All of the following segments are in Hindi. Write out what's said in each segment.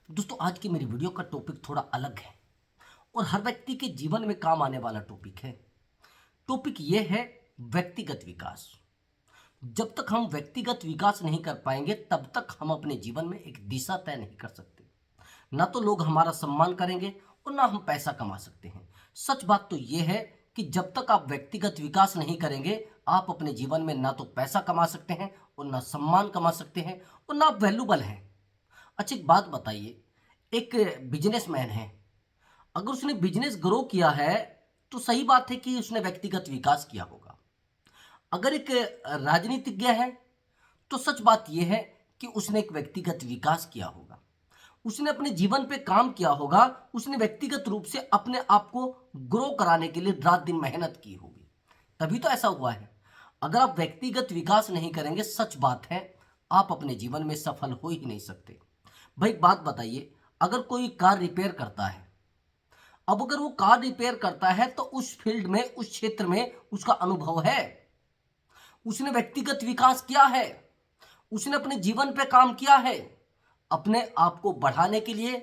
दोस्तों आज की मेरी वीडियो का टॉपिक थोड़ा अलग है और हर व्यक्ति के जीवन में काम आने वाला टॉपिक है। टॉपिक ये है व्यक्तिगत विकास। जब तक हम व्यक्तिगत विकास नहीं कर पाएंगे तब तक हम अपने जीवन में एक दिशा तय नहीं कर सकते। ना तो लोग हमारा सम्मान करेंगे और ना हम पैसा कमा सकते हैं। सच बात तो ये है कि जब तक आप व्यक्तिगत विकास नहीं करेंगे आप अपने जीवन में ना तो पैसा कमा सकते हैं और ना सम्मान कमा सकते हैं और ना आप वैल्यूबल हैं। अच्छा एक बात बताइए, एक बिजनेसमैन है, अगर उसने बिजनेस ग्रो किया है तो सही बात है कि उसने व्यक्तिगत विकास किया होगा। अगर एक राजनीतिज्ञ है तो सच बात यह है कि उसने एक व्यक्तिगत विकास किया होगा। उसने अपने जीवन पे काम किया होगा। उसने व्यक्तिगत रूप से अपने आप को ग्रो कराने के लिए रात दिन मेहनत की होगी, तभी तो ऐसा हुआ है। अगर आप व्यक्तिगत विकास नहीं करेंगे, सच बात है, आप अपने जीवन में सफल हो ही नहीं सकते। भाई एक बात बताइए, अगर कोई कार रिपेयर करता है, अब अगर वो कार रिपेयर करता है तो उस फील्ड में, उस क्षेत्र में उसका अनुभव है, उसने व्यक्तिगत विकास किया है, उसने अपने जीवन पे काम किया है, अपने आप को बढ़ाने के लिए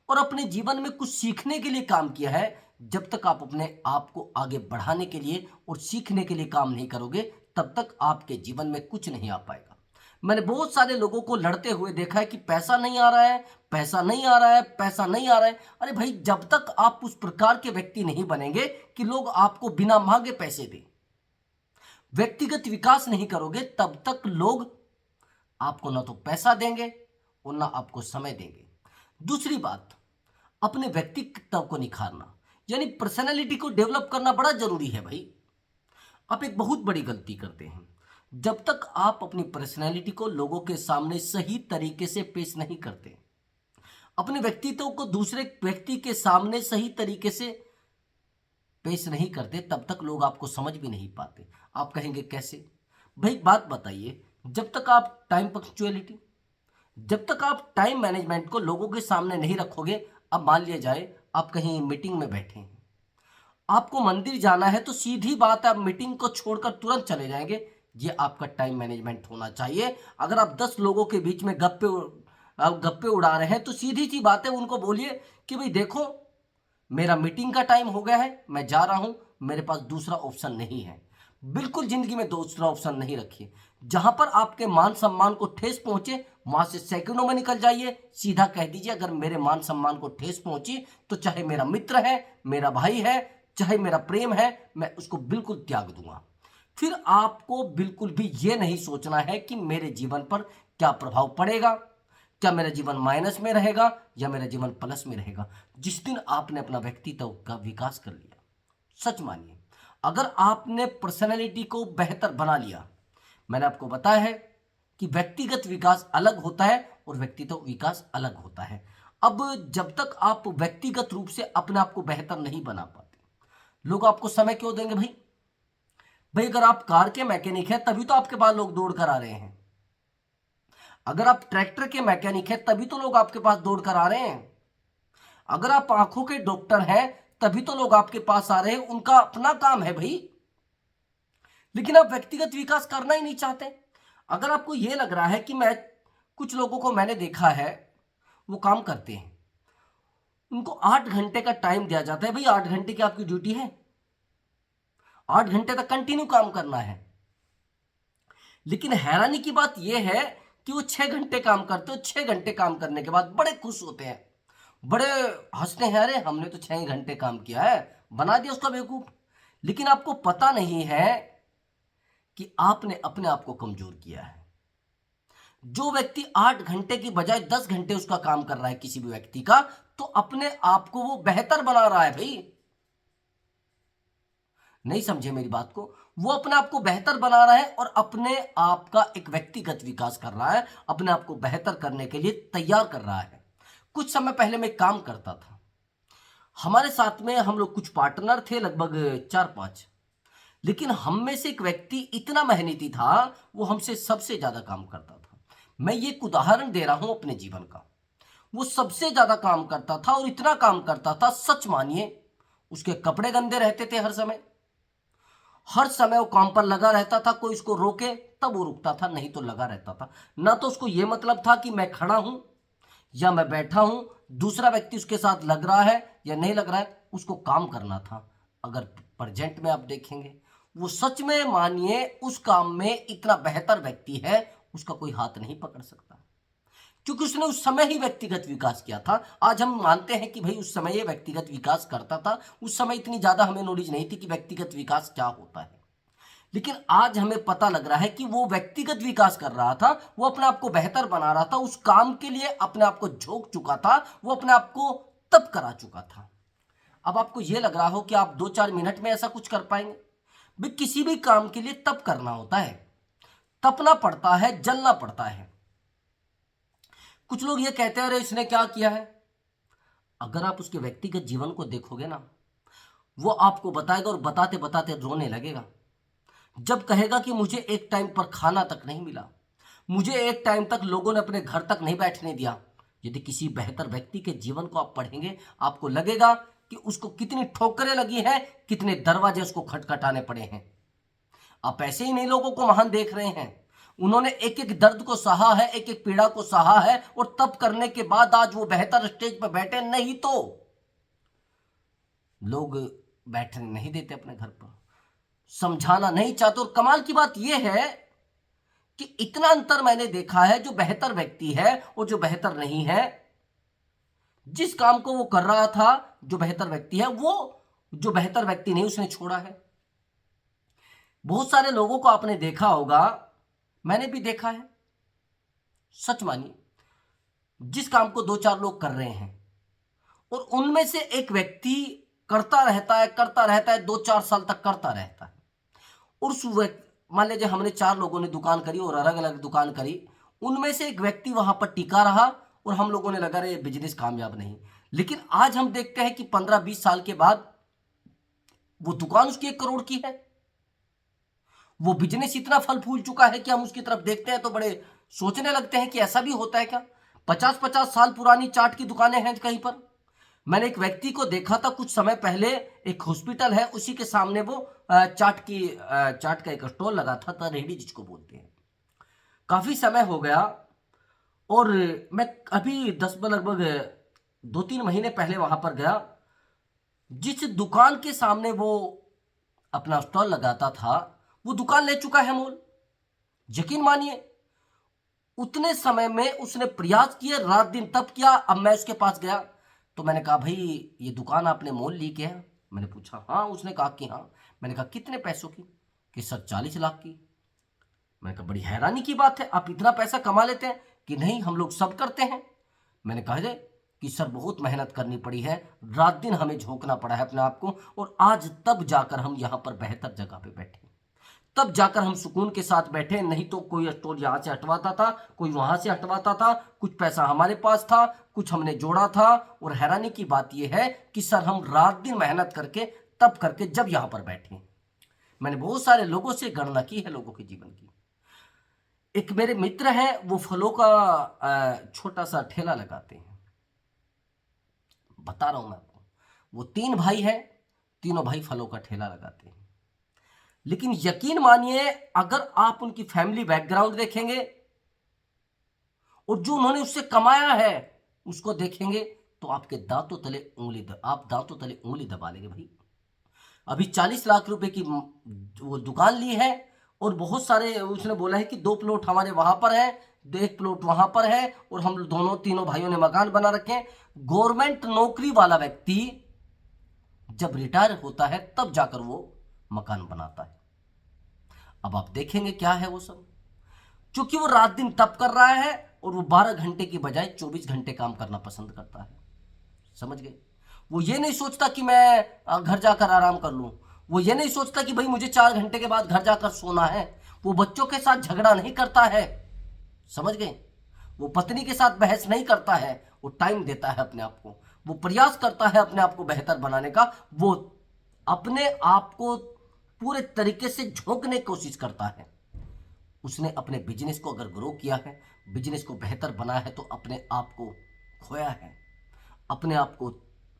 और अपने जीवन में कुछ सीखने के लिए काम किया है। जब तक आप अपने आप को आगे बढ़ाने के लिए और सीखने के लिए काम नहीं करोगे तब तक आपके जीवन में कुछ नहीं आ पाएगा। मैंने बहुत सारे लोगों को लड़ते हुए देखा है कि पैसा नहीं आ रहा है, पैसा नहीं आ रहा है, पैसा नहीं आ रहा है। अरे भाई, जब तक आप उस प्रकार के व्यक्ति नहीं बनेंगे कि लोग आपको बिना मांगे पैसे दें, व्यक्तिगत विकास नहीं करोगे, तब तक लोग आपको ना तो पैसा देंगे और ना आपको समय देंगे। दूसरी बात, अपने व्यक्तित्व को निखारना यानी पर्सनैलिटी को डेवलप करना बड़ा जरूरी है भाई। आप एक बहुत बड़ी गलती करते हैं। जब तक आप अपनी पर्सनैलिटी को लोगों के सामने सही तरीके से पेश नहीं करते, अपने व्यक्तित्व को दूसरे व्यक्ति के सामने सही तरीके से पेश नहीं करते, तब तक लोग आपको समझ भी नहीं पाते। आप कहेंगे कैसे? भाई एक बात बताइए, जब तक आप टाइम पंक्चुअलिटी, जब तक आप टाइम मैनेजमेंट को लोगों के सामने नहीं रखोगे। अब मान लिया जाए आप कहीं मीटिंग में बैठे हैं, आपको मंदिर जाना है, तो सीधी बात है आप मीटिंग को छोड़कर तुरंत चले जाएंगे। ये आपका टाइम मैनेजमेंट होना चाहिए। अगर आप 10 लोगों के बीच में गप्पे उड़ा रहे हैं तो सीधी सी बात है उनको बोलिए कि भाई देखो, मेरा मीटिंग का टाइम हो गया है, मैं जा रहा हूं, मेरे पास दूसरा ऑप्शन नहीं है। बिल्कुल जिंदगी में दूसरा ऑप्शन नहीं रखिए। जहां पर आपके मान सम्मान को ठेस पहुंचे वहां से सेकंडों में निकल जाइए। सीधा कह दीजिए, अगर मेरे मान सम्मान को ठेस पहुंची तो चाहे मेरा मित्र है, मेरा भाई है, चाहे मेरा प्रेम है, मैं उसको बिल्कुल त्याग दूंगा। फिर आपको बिल्कुल भी यह नहीं सोचना है कि मेरे जीवन पर क्या प्रभाव पड़ेगा, क्या मेरा जीवन माइनस में रहेगा या मेरा जीवन प्लस में रहेगा। जिस दिन आपने अपना व्यक्तित्व का विकास कर लिया, सच मानिए, अगर आपने पर्सनैलिटी को बेहतर बना लिया, मैंने आपको बताया है कि व्यक्तिगत विकास अलग होता है और व्यक्तित्व विकास अलग होता है। अब जब तक आप व्यक्तिगत रूप से अपने आप को बेहतर नहीं बना पाते, लोग आपको समय क्यों देंगे भाई? भाई अगर आप कार के मैकेनिक हैं तभी तो आपके पास लोग दौड़ कर आ रहे हैं। अगर आप ट्रैक्टर के मैकेनिक हैं तभी तो लोग आपके पास दौड़ कर आ रहे हैं। अगर आप आंखों के डॉक्टर हैं तभी तो लोग आपके पास आ रहे हैं, उनका अपना काम है भाई। लेकिन आप व्यक्तिगत विकास करना ही नहीं चाहते। अगर आपको यह लग रहा है कि मैं, कुछ लोगों को मैंने देखा है, वो काम करते हैं, उनको 8 घंटे का टाइम दिया जाता है। भाई 8 घंटे की आपकी ड्यूटी है, 8 घंटे तक कंटिन्यू काम करना है। लेकिन हैरानी की बात यह है कि वो 6 घंटे काम करते हो, 6 घंटे काम करने के बाद बड़े खुश होते हैं, बड़े हंसते हैं, अरे हमने तो 6 घंटे काम किया है, बना दिया उसका बेवकूफ। लेकिन आपको पता नहीं है कि आपने अपने आप को कमजोर किया है। जो व्यक्ति 8 घंटे की बजाय 10 घंटे उसका काम कर रहा है किसी भी व्यक्ति का, तो अपने आप को वो बेहतर बना रहा है भाई। नहीं समझे मेरी बात को? वो अपने आप को बेहतर बना रहा है और अपने आप का एक व्यक्तिगत विकास कर रहा है, अपने आप को बेहतर करने के लिए तैयार कर रहा है। कुछ समय पहले मैं काम करता था, हमारे साथ में हम लोग कुछ पार्टनर थे, लगभग 4-5। लेकिन हम में से एक व्यक्ति इतना मेहनती था, वो हमसे सबसे ज्यादा काम करता था। मैं ये एक उदाहरण दे रहा हूं अपने जीवन का। वो सबसे ज्यादा काम करता था और इतना काम करता था, सच मानिए, उसके कपड़े गंदे रहते थे हर समय। हर समय वो काम पर लगा रहता था, कोई उसको रोके तब वो रुकता था, नहीं तो लगा रहता था। ना तो उसको ये मतलब था कि मैं खड़ा हूं या मैं बैठा हूं, दूसरा व्यक्ति उसके साथ लग रहा है या नहीं लग रहा है, उसको काम करना था। अगर प्रेजेंट में आप देखेंगे, वो सच में मानिए उस काम में इतना बेहतर व्यक्ति है, उसका कोई हाथ नहीं पकड़ सकता, क्योंकि उसने उस समय ही व्यक्तिगत विकास किया था। आज हम मानते हैं कि भाई उस समय ये व्यक्तिगत विकास करता था, उस समय इतनी ज्यादा हमें नॉलेज नहीं थी कि व्यक्तिगत विकास क्या होता है, लेकिन आज हमें पता लग रहा है कि वो व्यक्तिगत विकास कर रहा था, वो अपने आप को बेहतर बना रहा था, उस काम के लिए अपने आप को झोंक चुका था, वो अपने आप को तप करा चुका था। अब आपको यह लग रहा हो कि आप 2-4 मिनट में ऐसा कुछ कर पाएंगे? भाई किसी भी काम के लिए तप करना होता है, तपना पड़ता है, जलना पड़ता है। कुछ लोग ये कहते हैं अरे इसने क्या किया है। अगर आप उसके व्यक्तिगत जीवन को देखोगे ना, वो आपको बताएगा और बताते बताते रोने लगेगा। जब कहेगा कि मुझे एक टाइम पर खाना तक नहीं मिला, मुझे एक टाइम तक लोगों ने अपने घर तक नहीं बैठने दिया। यदि किसी बेहतर व्यक्ति के जीवन को आप पढ़ेंगे, आपको लगेगा कि उसको कितनी ठोकरें लगी हैं, कितने दरवाजे उसको खटखटाने पड़े हैं। आप ऐसे ही नहीं लोगों को महान देख रहे हैं, उन्होंने एक एक दर्द को सहा है, एक एक पीड़ा को सहा है, और तब करने के बाद आज वो बेहतर स्टेज पर बैठे। नहीं तो लोग बैठने नहीं देते अपने घर पर, समझाना नहीं चाहते। और कमाल की बात यह है कि इतना अंतर मैंने देखा है, जो बेहतर व्यक्ति है और जो बेहतर नहीं है। जिस काम को वो कर रहा था, जो बेहतर व्यक्ति है, वो जो बेहतर व्यक्ति नहीं उसने छोड़ा है। बहुत सारे लोगों को आपने देखा होगा, मैंने भी देखा है, सच मानिए, जिस काम को 2-4 लोग कर रहे हैं और उनमें से एक व्यक्ति करता रहता है, करता रहता है, 2-4 साल तक करता रहता है। और उस मान लीजिए हमने 4 लोगों ने दुकान करी और अलग अलग दुकान करी, उनमें से एक व्यक्ति वहां पर टिका रहा और हम लोगों ने लगा रहे बिजनेस कामयाब नहीं। लेकिन आज हम देखते हैं कि 15-20 साल के बाद वो दुकान उसकी 1 करोड़ की है, वो बिजनेस इतना फल फूल चुका है कि हम उसकी तरफ देखते हैं तो बड़े सोचने लगते हैं कि ऐसा भी होता है क्या। 50-50 साल पुरानी चाट की दुकानें हैं कहीं पर। मैंने एक व्यक्ति को देखा था कुछ समय पहले, एक हॉस्पिटल है उसी के सामने वो चाट का एक स्टॉल लगा था, रेहड़ी जिसको बोलते हैं। काफी समय हो गया और मैं अभी लगभग 2-3 महीने पहले वहां पर गया। जिस दुकान के सामने वो अपना स्टॉल लगाता था, वो दुकान ले चुका है मोल। यकीन मानिए, उतने समय में उसने प्रयास किए, रात दिन तप किया। अब मैं उसके पास गया तो मैंने कहा भाई ये दुकान आपने मोल ली क्या है? मैंने पूछा हाँ। उसने कहा कि हाँ। मैंने कहा कितने पैसों की? कि सर 40 लाख की। मैंने कहा बड़ी हैरानी की बात है, आप इतना पैसा कमा लेते हैं? कि नहीं, हम लोग सब करते हैं। मैंने कहा कि सर बहुत मेहनत करनी पड़ी है, रात दिन हमें झोंकना पड़ा है अपने आप को, और आज तब जाकर हम यहाँ पर बेहतर जगह पे बैठे, तब जाकर हम सुकून के साथ बैठे। नहीं तो कोई स्टोर यहाँ से हटवाता था, कोई वहां से हटवाता था, कुछ पैसा हमारे पास था, कुछ हमने जोड़ा था। और हैरानी की बात यह है कि सर हम रात दिन मेहनत करके तब करके जब यहां पर बैठे। मैंने बहुत सारे लोगों से गणना की है, लोगों के जीवन की। एक मेरे मित्र हैं, वो फलों का छोटा सा ठेला लगाते हैं। बता रहा हूं मैं आपको, वो 3 भाई हैं, तीनों भाई फलों का ठेला लगाते हैं। लेकिन यकीन मानिए, अगर आप उनकी फैमिली बैकग्राउंड देखेंगे और जो उन्होंने उससे कमाया है उसको देखेंगे तो आपके दांतों तले आप दांतों तले उंगली दबा लेंगे। भाई अभी 40 लाख रुपए की वो दुकान ली है और बहुत सारे, उसने बोला है कि 2 प्लॉट हमारे वहां पर है, 1 प्लॉट वहां पर है, और हम तीनों भाइयों ने मकान बना रखे हैं। गवर्नमेंट नौकरी वाला व्यक्ति जब रिटायर होता है तब जाकर वो मकान बनाता है। अब आप देखेंगे क्या है वो सब, क्योंकि वो रात दिन तप कर रहा है और वो 12 घंटे की बजाय 24 घंटे काम करना पसंद करता है। समझ गए? वो ये नहीं सोचता कि मैं घर जाकर आराम कर लूं, वो ये नहीं सोचता कि भाई मुझे 4 घंटे के बाद घर जाकर सोना है। वो बच्चों के साथ झगड़ा नहीं करता है, समझ गए? वो पत्नी के साथ बहस नहीं करता है, वो टाइम देता है अपने आप को, वो प्रयास करता है अपने आप को बेहतर बनाने का, वो अपने आप को पूरे तरीके से झोंकने की कोशिश करता है। उसने अपने बिजनेस को अगर ग्रो किया है, बिजनेस को बेहतर बनाया है, तो अपने आप को खोया है, अपने आप को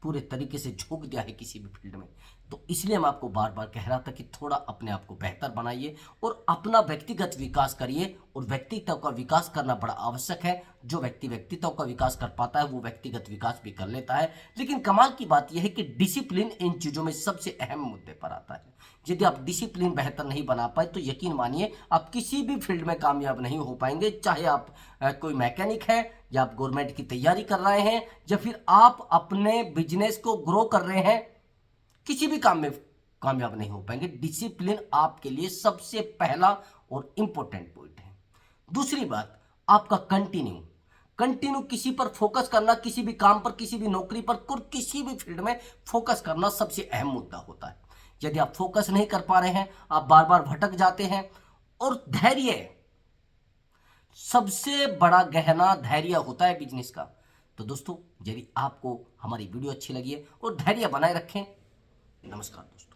पूरे तरीके से झोंक दिया है किसी भी फील्ड में। तो इसलिए मैं आपको बार बार कह रहा था कि थोड़ा अपने आप को बेहतर बनाइए और अपना व्यक्तिगत विकास करिए। और व्यक्तित्व का विकास करना बड़ा आवश्यक है। जो व्यक्ति व्यक्तित्व का विकास कर पाता है वो व्यक्तिगत विकास भी कर लेता है। लेकिन कमाल की बात यह है कि डिसिप्लिन इन चीज़ों में सबसे अहम मुद्दे पर आता है। यदि आप डिसिप्लिन बेहतर नहीं बना पाए तो यकीन मानिए आप किसी भी फील्ड में कामयाब नहीं हो पाएंगे। चाहे आप कोई मैकेनिक है, या आप गवर्नमेंट की तैयारी कर रहे हैं, या फिर आप अपने बिजनेस को ग्रो कर रहे हैं, किसी भी काम में कामयाब नहीं हो पाएंगे। डिसिप्लिन आपके लिए सबसे पहला और इंपॉर्टेंट पॉइंट है। दूसरी बात, आपका कंटिन्यू किसी पर फोकस करना, किसी भी काम पर, किसी भी नौकरी पर, किसी भी फील्ड में फोकस करना सबसे अहम मुद्दा होता है। यदि आप फोकस नहीं कर पा रहे हैं, आप बार बार भटक जाते हैं। और धैर्य, सबसे बड़ा गहना धैर्य होता है बिजनेस का। तो दोस्तों, यदि आपको हमारी वीडियो अच्छी लगी है और धैर्य बनाए रखें। नमस्कार दोस्तों।